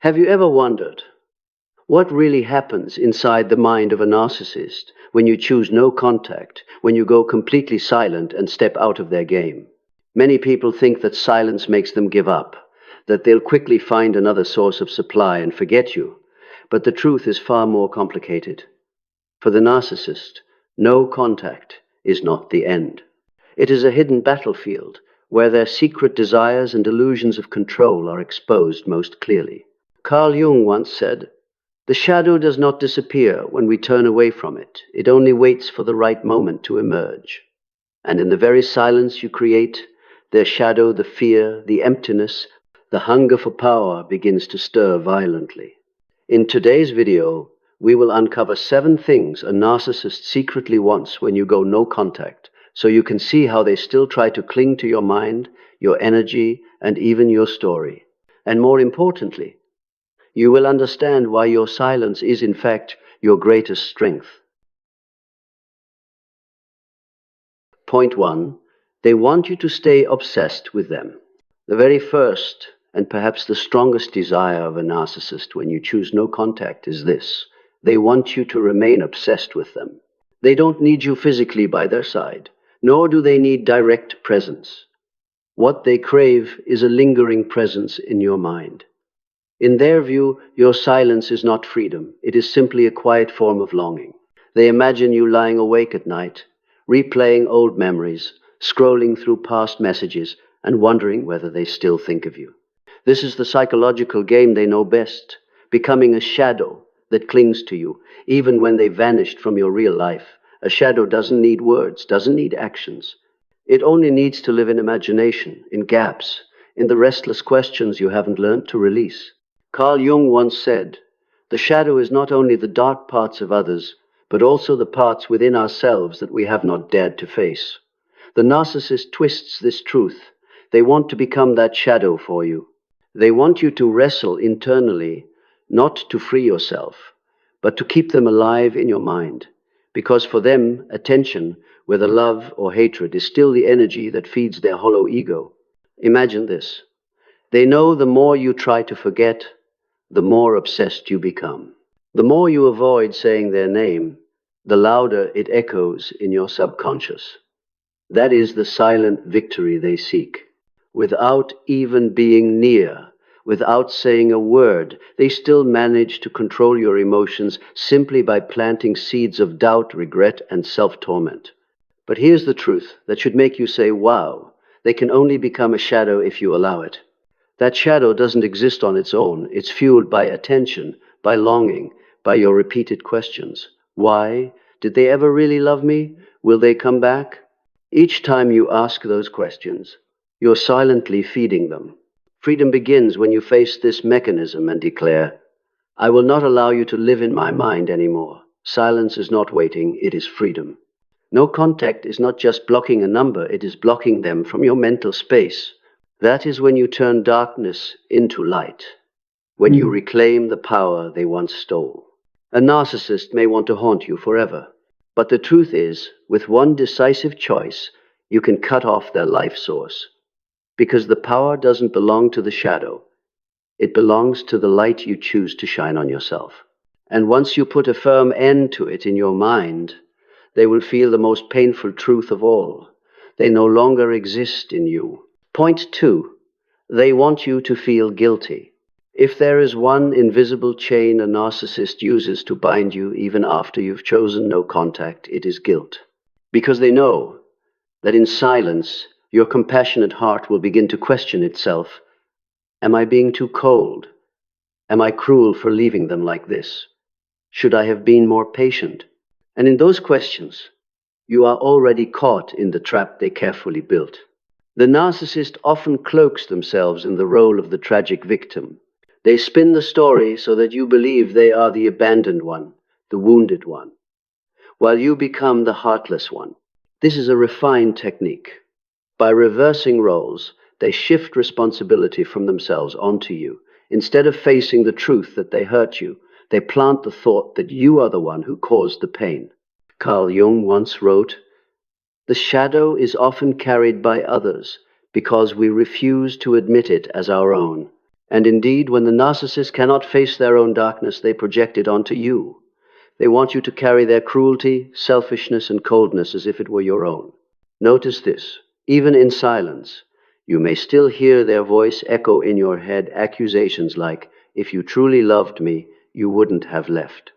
Have you ever wondered what really happens inside the mind of a narcissist when you choose no contact, when you go completely silent and step out of their game? Many people think that silence makes them give up, that they'll quickly find another source of supply and forget you. But the truth is far more complicated. For the narcissist, no contact is not the end. It is a hidden battlefield where their secret desires and illusions of control are exposed most clearly. Carl Jung once said, "The shadow does not disappear when we turn away from it. It only waits for the right moment to emerge." And in the very silence you create, their shadow, the fear, the emptiness, the hunger for power begins to stir violently. In today's video, we will uncover 7 things a narcissist secretly wants when you go no contact, so you can see how they still try to cling to your mind, your energy, and even your story. And more importantly, you will understand why your silence is in fact your greatest strength. Point 1. They want you to stay obsessed with them. The very first and perhaps the strongest desire of a narcissist when you choose no contact is this. They want you to remain obsessed with them. They don't need you physically by their side, nor do they need direct presence. What they crave is a lingering presence in your mind. In their view, your silence is not freedom. It is simply a quiet form of longing. They imagine you lying awake at night, replaying old memories, scrolling through past messages, and wondering whether they still think of you. This is the psychological game they know best, becoming a shadow that clings to you, even when they vanished from your real life. A shadow doesn't need words, doesn't need actions. It only needs to live in imagination, in gaps, in the restless questions you haven't learned to release. Carl Jung once said, "The shadow is not only the dark parts of others, but also the parts within ourselves that we have not dared to face." The narcissist twists this truth. They want to become that shadow for you. They want you to wrestle internally, not to free yourself, but to keep them alive in your mind. Because for them, attention, whether love or hatred, is still the energy that feeds their hollow ego. Imagine this. They know the more you try to forget, the more obsessed you become. The more you avoid saying their name, the louder it echoes in your subconscious. That is the silent victory they seek. Without even being near, without saying a word, they still manage to control your emotions simply by planting seeds of doubt, regret, and self-torment. But here's the truth that should make you say, wow, they can only become a shadow if you allow it. That shadow doesn't exist on its own. It's fueled by attention, by longing, by your repeated questions. Why? Did they ever really love me? Will they come back? Each time you ask those questions, you're silently feeding them. Freedom begins when you face this mechanism and declare, "I will not allow you to live in my mind anymore." Silence is not waiting, it is freedom. No contact is not just blocking a number, it is blocking them from your mental space. That is when you turn darkness into light, when you reclaim the power they once stole. A narcissist may want to haunt you forever, but the truth is, with one decisive choice, you can cut off their life source. Because the power doesn't belong to the shadow, it belongs to the light you choose to shine on yourself. And once you put a firm end to it in your mind, they will feel the most painful truth of all. They no longer exist in you. Point 2. They want you to feel guilty. If there is one invisible chain a narcissist uses to bind you even after you've chosen no contact, it is guilt. Because they know that in silence, your compassionate heart will begin to question itself. Am I being too cold? Am I cruel for leaving them like this? Should I have been more patient? And in those questions, you are already caught in the trap they carefully built. The narcissist often cloaks themselves in the role of the tragic victim. They spin the story so that you believe they are the abandoned one, the wounded one, while you become the heartless one. This is a refined technique. By reversing roles, they shift responsibility from themselves onto you. Instead of facing the truth that they hurt you, they plant the thought that you are the one who caused the pain. Carl Jung once wrote, "The shadow is often carried by others because we refuse to admit it as our own. And indeed, when the narcissist cannot face their own darkness, they project it onto you. They want you to carry their cruelty, selfishness, and coldness as if it were your own. Notice this. Even in silence, you may still hear their voice echo in your head accusations like, "If you truly loved me, you wouldn't have left.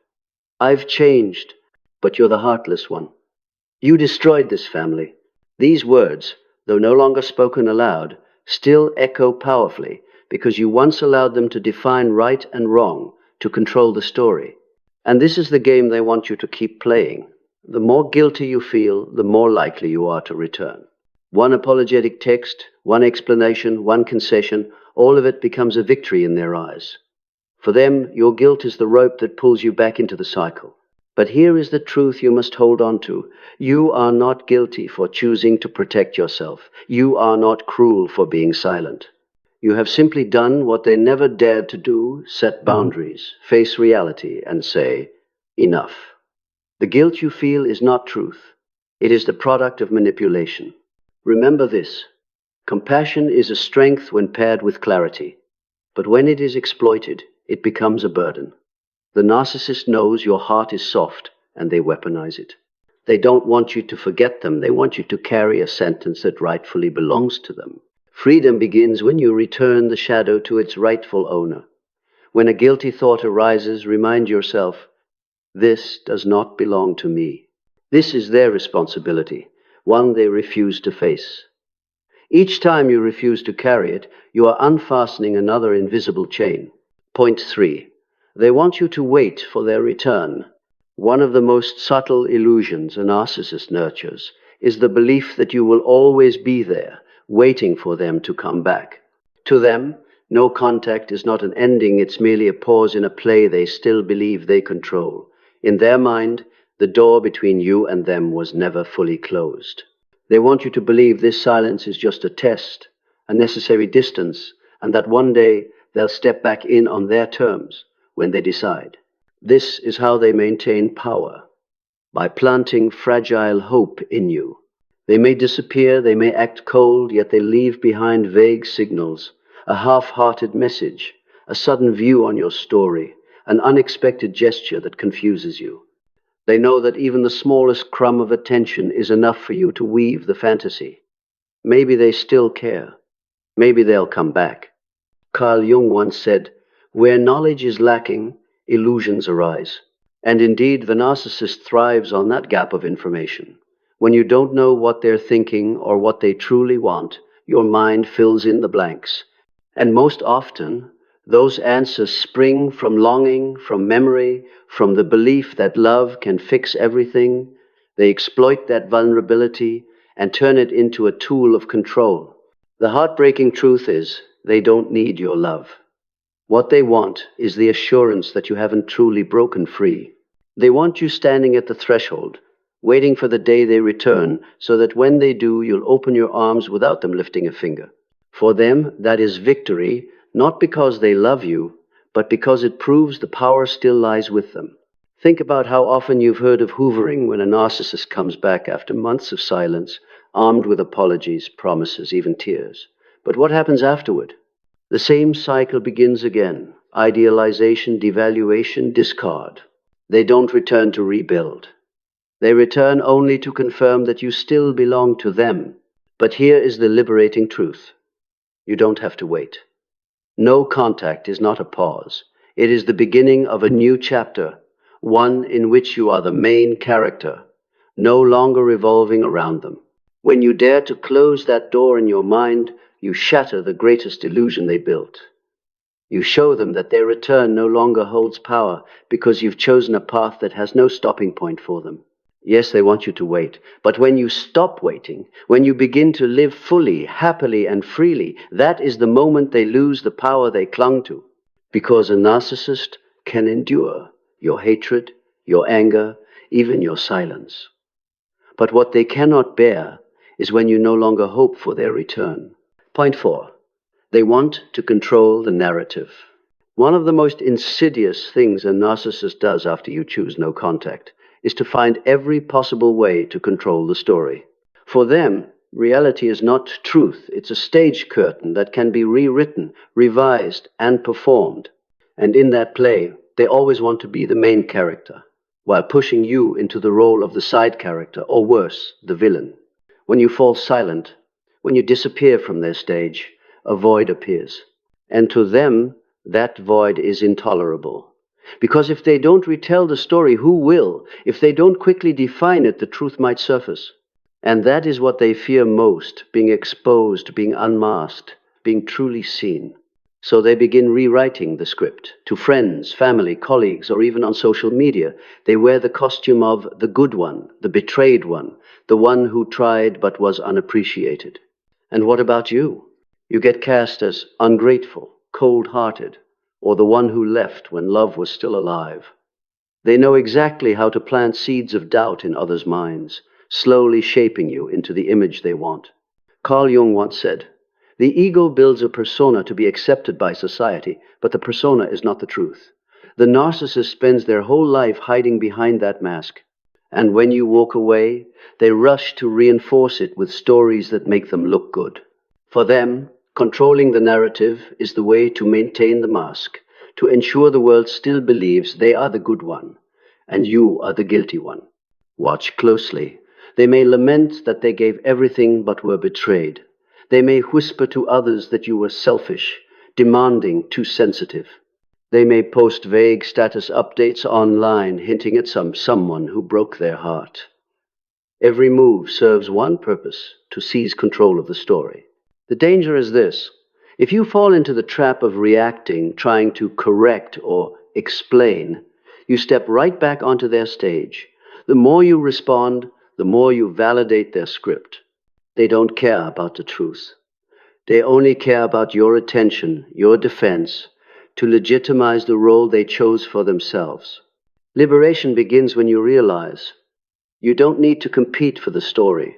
I've changed, but you're the heartless one. You destroyed this family." These words, though no longer spoken aloud, still echo powerfully because you once allowed them to define right and wrong, to control the story. And this is the game they want you to keep playing. The more guilty you feel, the more likely you are to return. One apologetic text, one explanation, one concession, all of it becomes a victory in their eyes. For them, your guilt is the rope that pulls you back into the cycle. But here is the truth you must hold on to. You are not guilty for choosing to protect yourself. You are not cruel for being silent. You have simply done what they never dared to do: set boundaries, face reality, and say, enough. The guilt you feel is not truth. It is the product of manipulation. Remember this: compassion is a strength when paired with clarity, but when it is exploited, it becomes a burden. The narcissist knows your heart is soft, and they weaponize it. They don't want you to forget them. They want you to carry a sentence that rightfully belongs to them. Freedom begins when you return the shadow to its rightful owner. When a guilty thought arises, remind yourself, this does not belong to me. This is their responsibility, one they refuse to face. Each time you refuse to carry it, you are unfastening another invisible chain. Point 3. They want you to wait for their return. One of the most subtle illusions a narcissist nurtures is the belief that you will always be there, waiting for them to come back. To them, no contact is not an ending, it's merely a pause in a play they still believe they control. In their mind, the door between you and them was never fully closed. They want you to believe this silence is just a test, a necessary distance, and that one day they'll step back in on their terms when they decide. This is how they maintain power, by planting fragile hope in you. They may disappear, they may act cold, yet they leave behind vague signals, a half-hearted message, a sudden view on your story, an unexpected gesture that confuses you. They know that even the smallest crumb of attention is enough for you to weave the fantasy. Maybe they still care. Maybe they'll come back. Carl Jung once said, "Where knowledge is lacking, illusions arise." And indeed, the narcissist thrives on that gap of information. When you don't know what they're thinking or what they truly want, your mind fills in the blanks. And most often, those answers spring from longing, from memory, from the belief that love can fix everything. They exploit that vulnerability and turn it into a tool of control. The heartbreaking truth is, they don't need your love. What they want is the assurance that you haven't truly broken free. They want you standing at the threshold, waiting for the day they return, so that when they do, you'll open your arms without them lifting a finger. For them, that is victory, not because they love you, but because it proves the power still lies with them. Think about how often you've heard of hoovering when a narcissist comes back after months of silence, armed with apologies, promises, even tears. But what happens afterward? The same cycle begins again. Idealization, devaluation, discard. They don't return to rebuild. They return only to confirm that you still belong to them. But here is the liberating truth. You don't have to wait. No contact is not a pause. It is the beginning of a new chapter, one in which you are the main character, no longer revolving around them. When you dare to close that door in your mind, you shatter the greatest illusion they built. You show them that their return no longer holds power because you've chosen a path that has no stopping point for them. Yes, they want you to wait, but when you stop waiting, when you begin to live fully, happily, and freely, that is the moment they lose the power they clung to. Because a narcissist can endure your hatred, your anger, even your silence. But what they cannot bear is when you no longer hope for their return. Point 4. They want to control the narrative. One of the most insidious things a narcissist does after you choose no contact is to find every possible way to control the story. For them, Reality is not truth. It's a stage curtain that can be rewritten, revised, and performed. And in that play, they always want to be the main character, while pushing you into the role of the side character, or worse, the villain. When you fall silent, when you disappear from their stage, a void appears. And to them, that void is intolerable. Because if they don't retell the story, who will? If they don't quickly define it, the truth might surface. And that is what they fear most, being exposed, being unmasked, being truly seen. So they begin rewriting the script. To friends, family, colleagues, or even on social media, they wear the costume of the good one, the betrayed one, the one who tried but was unappreciated. And what about you? You get cast as ungrateful, cold-hearted, or the one who left when love was still alive. They know exactly how to plant seeds of doubt in others' minds, slowly shaping you into the image they want. Carl Jung once said, "The ego builds a persona to be accepted by society, but the persona is not the truth. The narcissist spends their whole life hiding behind that mask. And when you walk away, they rush to reinforce it with stories that make them look good. For them, controlling the narrative is the way to maintain the mask, to ensure the world still believes they are the good one, and you are the guilty one. Watch closely. They may lament that they gave everything but were betrayed. They may whisper to others that you were selfish, demanding, too sensitive. They may post vague status updates online, hinting at someone who broke their heart. Every move serves one purpose: to seize control of the story. The danger is this: if you fall into the trap of reacting, trying to correct or explain, you step right back onto their stage. The more you respond, the more you validate their script. They don't care about the truth. They only care about your attention, your defense, to legitimize the role they chose for themselves. Liberation begins when you realize you don't need to compete for the story.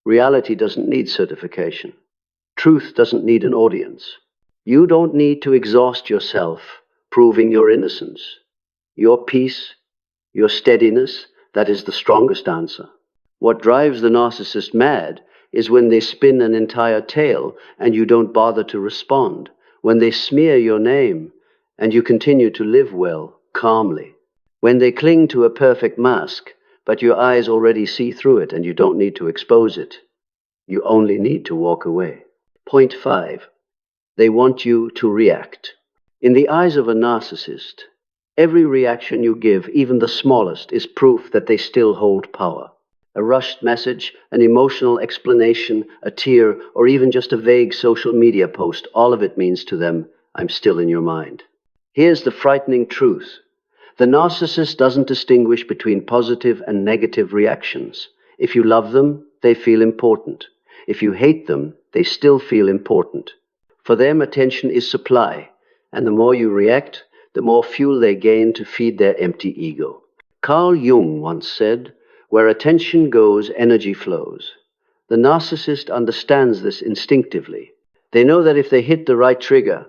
Reality doesn't need certification. Truth doesn't need an audience. You don't need to exhaust yourself proving your innocence. Your peace, your steadiness, that is the strongest answer. What drives the narcissist mad is when they spin an entire tale and you don't bother to respond, when they smear your name and you continue to live well, calmly, when they cling to a perfect mask, but your eyes already see through it and you don't need to expose it. You only need to walk away. Point 5. They want you to react. In the eyes of a narcissist, every reaction you give, even the smallest, is proof that they still hold power. A rushed message, an emotional explanation, a tear, or even just a vague social media post, all of it means to them, I'm still in your mind. Here's the frightening truth. The narcissist doesn't distinguish between positive and negative reactions. If you love them, they feel important. If you hate them, they still feel important. For them, attention is supply, and the more you react, the more fuel they gain to feed their empty ego. Carl Jung once said, "Where attention goes, energy flows." The narcissist understands this instinctively. They know that if they hit the right trigger,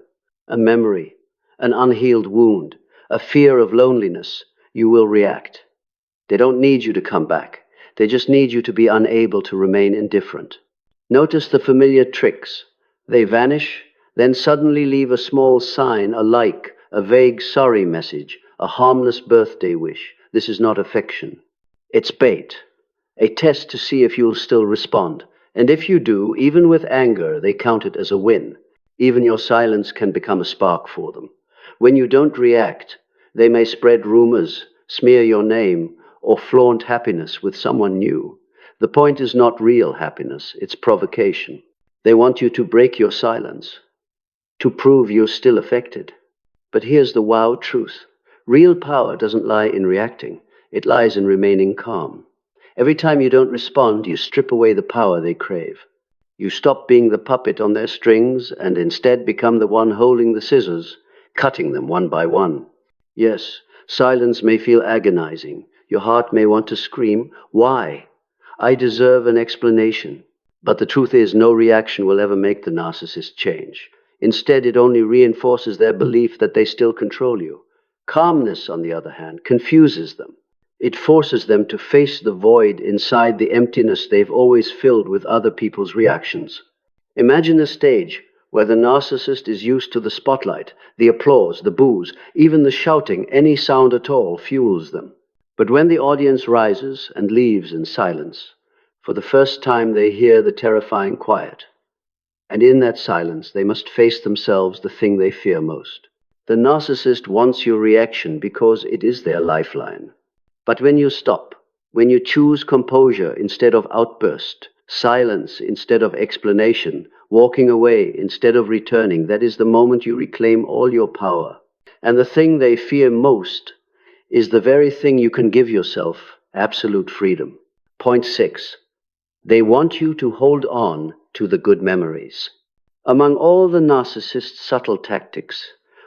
a memory, an unhealed wound, a fear of loneliness, you will react. They don't need you to come back. They just need you to be unable to remain indifferent. Notice the familiar tricks. They vanish, then suddenly leave a small sign, a like, a vague sorry message, a harmless birthday wish. This is not affection. It's bait, a test to see if you'll still respond. And if you do, even with anger, they count it as a win. Even your silence can become a spark for them. When you don't react, they may spread rumors, smear your name, or flaunt happiness with someone new. The point is not real happiness, it's provocation. They want you to break your silence, to prove you're still affected. But here's the wow truth. Real power doesn't lie in reacting. It lies in remaining calm. Every time you don't respond, you strip away the power they crave. You stop being the puppet on their strings and instead become the one holding the scissors, cutting them one by one. Yes, silence may feel agonizing. Your heart may want to scream, "Why? I deserve an explanation." But the truth is, no reaction will ever make the narcissist change. Instead, it only reinforces their belief that they still control you. Calmness, on the other hand, confuses them. It forces them to face the void inside the emptiness they've always filled with other people's reactions. Imagine a stage where the narcissist is used to the spotlight, the applause, the boos, even the shouting. Any sound at all fuels them. But when the audience rises and leaves in silence, for the first time they hear the terrifying quiet. And in that silence, they must face themselves, the thing they fear most. The narcissist wants your reaction because it is their lifeline. But when you stop, when you choose composure instead of outburst, silence instead of explanation, walking away instead of returning, that is the moment you reclaim all your power. And the thing they fear most is the very thing you can give yourself, absolute freedom. Point 6. They want you to hold on to the good memories. Among all the narcissist's subtle tactics,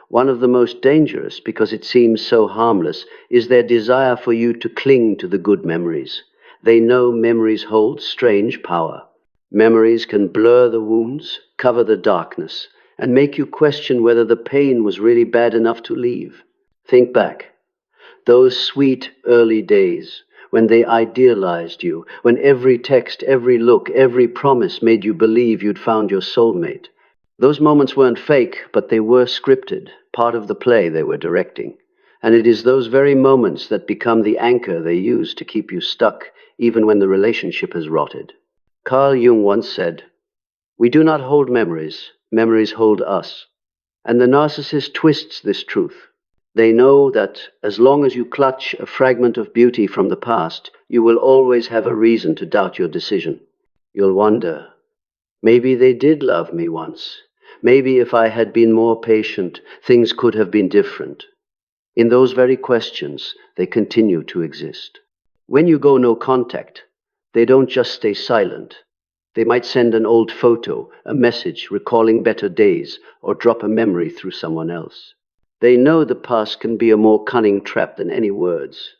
one of the most dangerous, because it seems so harmless, is their desire for you to cling to the good memories. They know memories hold strange power. Memories can blur the wounds, cover the darkness, and make you question whether the pain was really bad enough to leave. Think back. Those sweet early days when they idealized you, when every text, every look, every promise made you believe you'd found your soulmate. Those moments weren't fake, but they were scripted, part of the play they were directing. And it is those very moments that become the anchor they use to keep you stuck, even when the relationship has rotted. Carl Jung once said, "We do not hold memories, memories hold us." And the narcissist twists this truth. They know that as long as you clutch a fragment of beauty from the past, you will always have a reason to doubt your decision. You'll wonder, maybe they did love me once. Maybe if I had been more patient, things could have been different. In those very questions, they continue to exist. When you go no contact, they don't just stay silent. They might send an old photo, a message recalling better days, or drop a memory through someone else. They know the past can be a more cunning trap than any words,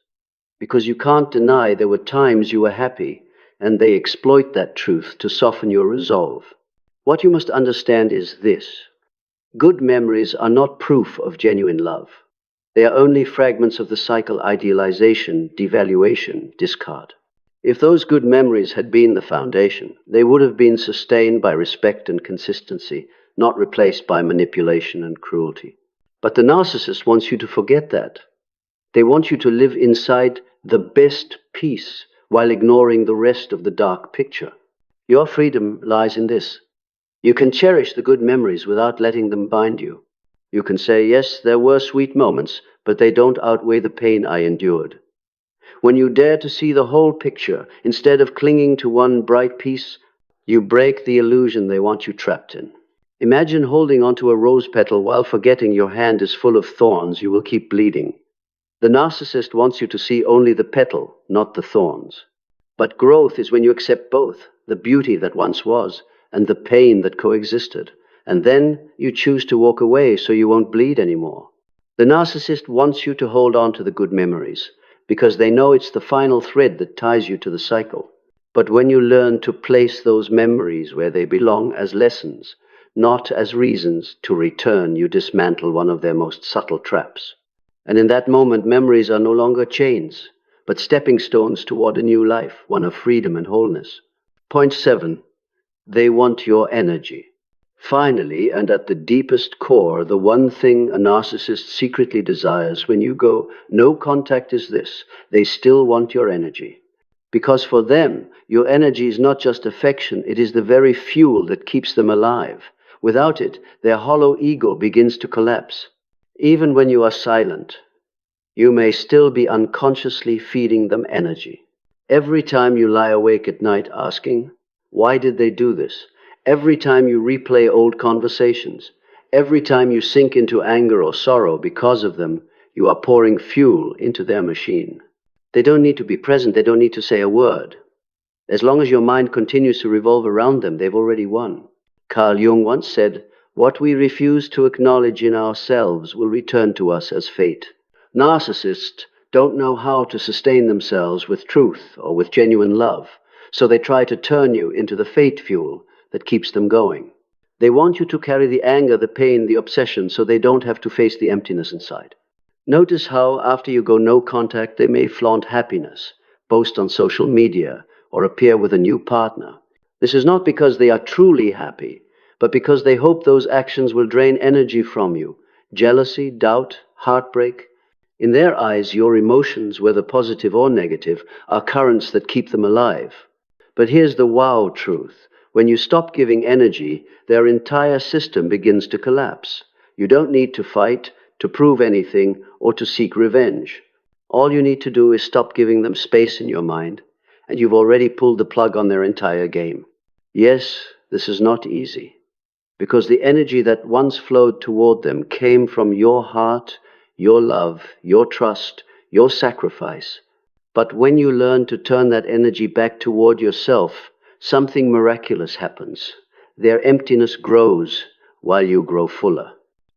because you can't deny there were times you were happy, and they exploit that truth to soften your resolve. What you must understand is this: good memories are not proof of genuine love. They are only fragments of the cycle: idealization, devaluation, discard. If those good memories had been the foundation, they would have been sustained by respect and consistency, not replaced by manipulation and cruelty. But the narcissist wants you to forget that. They want you to live inside the best piece while ignoring the rest of the dark picture. Your freedom lies in this. You can cherish the good memories without letting them bind you. You can say, yes, there were sweet moments, but they don't outweigh the pain I endured. When you dare to see the whole picture, instead of clinging to one bright piece, you break the illusion they want you trapped in. Imagine holding onto a rose petal while forgetting your hand is full of thorns. You will keep bleeding. The narcissist wants you to see only the petal, not the thorns. But growth is when you accept both, the beauty that once was and the pain that coexisted. And then you choose to walk away so you won't bleed anymore. The narcissist wants you to hold on to the good memories because they know it's the final thread that ties you to the cycle. But when you learn to place those memories where they belong, as lessons, not as reasons to return, you dismantle one of their most subtle traps. And in that moment, memories are no longer chains, but stepping stones toward a new life, one of freedom and wholeness. Point 7. They want your energy. Finally, and at the deepest core, the one thing a narcissist secretly desires when you go no contact is this: they still want your energy. Because for them, your energy is not just affection, it is the very fuel that keeps them alive. Without it, their hollow ego begins to collapse. Even when you are silent, you may still be unconsciously feeding them energy. Every time you lie awake at night asking, why did they do this? Every time you replay old conversations, every time you sink into anger or sorrow because of them, you are pouring fuel into their machine. They don't need to be present, they don't need to say a word. As long as your mind continues to revolve around them, they've already won. Carl Jung once said, "What we refuse to acknowledge in ourselves will return to us as fate." Narcissists don't know how to sustain themselves with truth or with genuine love, so they try to turn you into the fate fuel that keeps them going. They want you to carry the anger, the pain, the obsession, so they don't have to face the emptiness inside. Notice how, after you go no contact, they may flaunt happiness, post on social media, or appear with a new partner. This is not because they are truly happy, but because they hope those actions will drain energy from you. Jealousy, doubt, heartbreak. In their eyes, your emotions, whether positive or negative, are currents that keep them alive. But here's the wow truth. When you stop giving energy, their entire system begins to collapse. You don't need to fight, to prove anything, or to seek revenge. All you need to do is stop giving them space in your mind, and you've already pulled the plug on their entire game. Yes, this is not easy, because the energy that once flowed toward them came from your heart, your love, your trust, your sacrifice. But when you learn to turn that energy back toward yourself, something miraculous happens. Their emptiness grows while you grow fuller.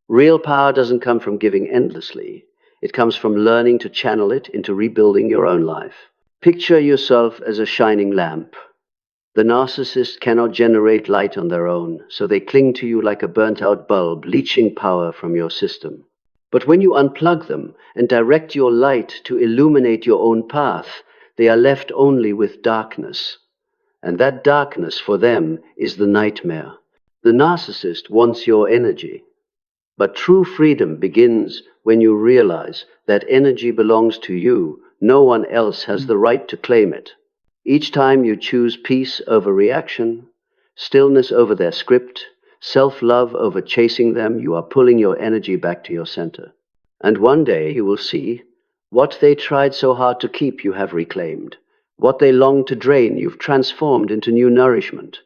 Real power doesn't come from giving endlessly. It comes from learning to channel it into rebuilding your own life. Picture yourself as a shining lamp. The narcissist cannot generate light on their own, so they cling to you like a burnt-out bulb, leeching power from your system. But when you unplug them and direct your light to illuminate your own path, they are left only with darkness. And that darkness for them is the nightmare. The narcissist wants your energy. But true freedom begins when you realize that energy belongs to you. No one else has the right to claim it. Each time you choose peace over reaction, stillness over their script, self-love over chasing them, you are pulling your energy back to your center. And one day you will see what they tried so hard to keep, you have reclaimed. What they longed to drain, you've transformed into new nourishment.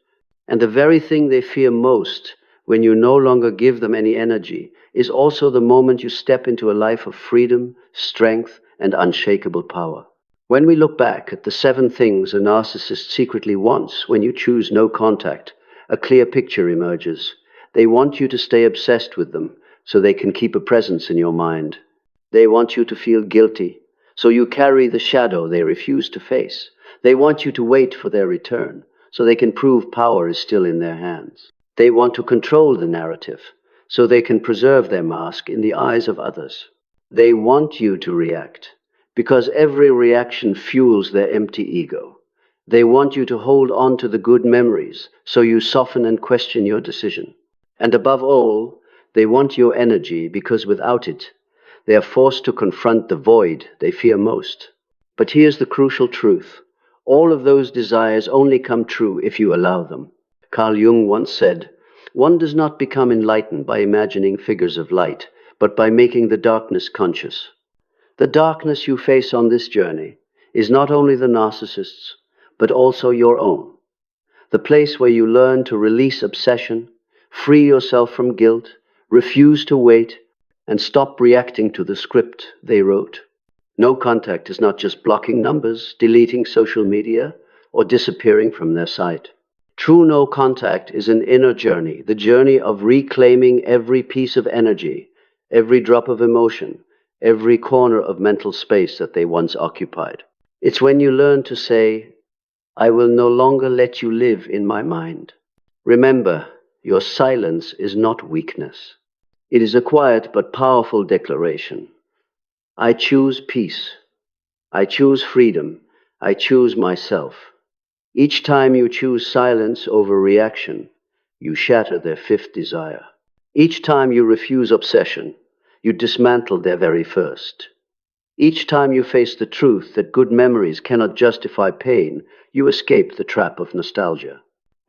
And the very thing they fear most, when you no longer give them any energy, is also the moment you step into a life of freedom, strength, and unshakable power. When we look back at the 7 things a narcissist secretly wants when you choose no contact, a clear picture emerges. They want you to stay obsessed with them so they can keep a presence in your mind. They want you to feel guilty, so you carry the shadow they refuse to face. They want you to wait for their return, so they can prove power is still in their hands. They want to control the narrative, so they can preserve their mask in the eyes of others. They want you to react, because every reaction fuels their empty ego. They want you to hold on to the good memories, so you soften and question your decision. And above all, they want your energy, because without it, they are forced to confront the void they fear most. But here's the crucial truth. All of those desires only come true if you allow them. Carl Jung once said, "One does not become enlightened by imagining figures of light, but by making the darkness conscious." The darkness you face on this journey is not only the narcissist's, but also your own. The place where you learn to release obsession, free yourself from guilt, refuse to wait, and stop reacting to the script they wrote. No contact is not just blocking numbers, deleting social media, or disappearing from their sight. True no contact is an inner journey, the journey of reclaiming every piece of energy, every drop of emotion, every corner of mental space that they once occupied. It's when you learn to say, "I will no longer let you live in my mind." Remember, your silence is not weakness. It is a quiet but powerful declaration. I choose peace. I choose freedom. I choose myself. Each time you choose silence over reaction, you shatter their 5th desire. Each time you refuse obsession, you dismantle their very first. Each time you face the truth that good memories cannot justify pain, you escape the trap of nostalgia.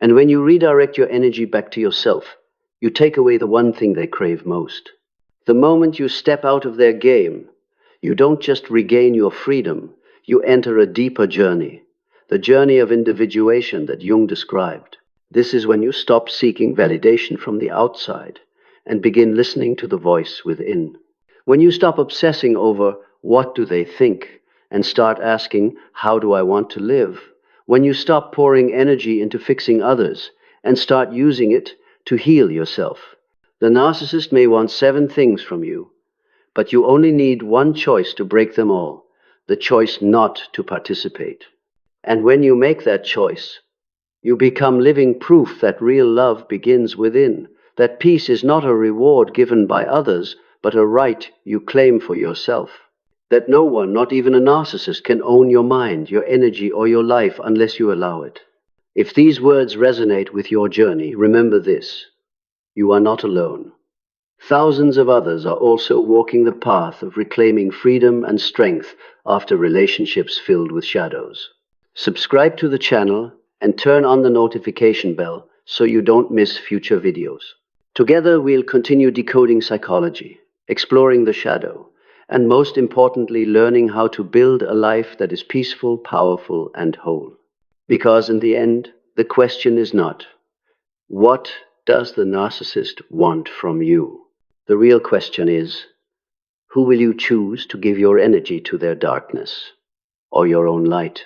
And when you redirect your energy back to yourself, you take away the one thing they crave most. The moment you step out of their game, you don't just regain your freedom, you enter a deeper journey, the journey of individuation that Jung described. This is when you stop seeking validation from the outside and begin listening to the voice within. When you stop obsessing over what do they think and start asking, how do I want to live? When you stop pouring energy into fixing others and start using it to heal yourself. The narcissist may want 7 things from you, but you only need one choice to break them all, the choice not to participate. And when you make that choice, you become living proof that real love begins within, that peace is not a reward given by others, but a right you claim for yourself. That no one, not even a narcissist, can own your mind, your energy, or your life unless you allow it. If these words resonate with your journey, remember this: you are not alone. Thousands of others are also walking the path of reclaiming freedom and strength after relationships filled with shadows. Subscribe to the channel and turn on the notification bell so you don't miss future videos. Together we'll continue decoding psychology, exploring the shadow, and most importantly, learning how to build a life that is peaceful, powerful, and whole. Because in the end, the question is not, what does the narcissist want from you? The real question is, who will you choose to give your energy to their darkness or your own light?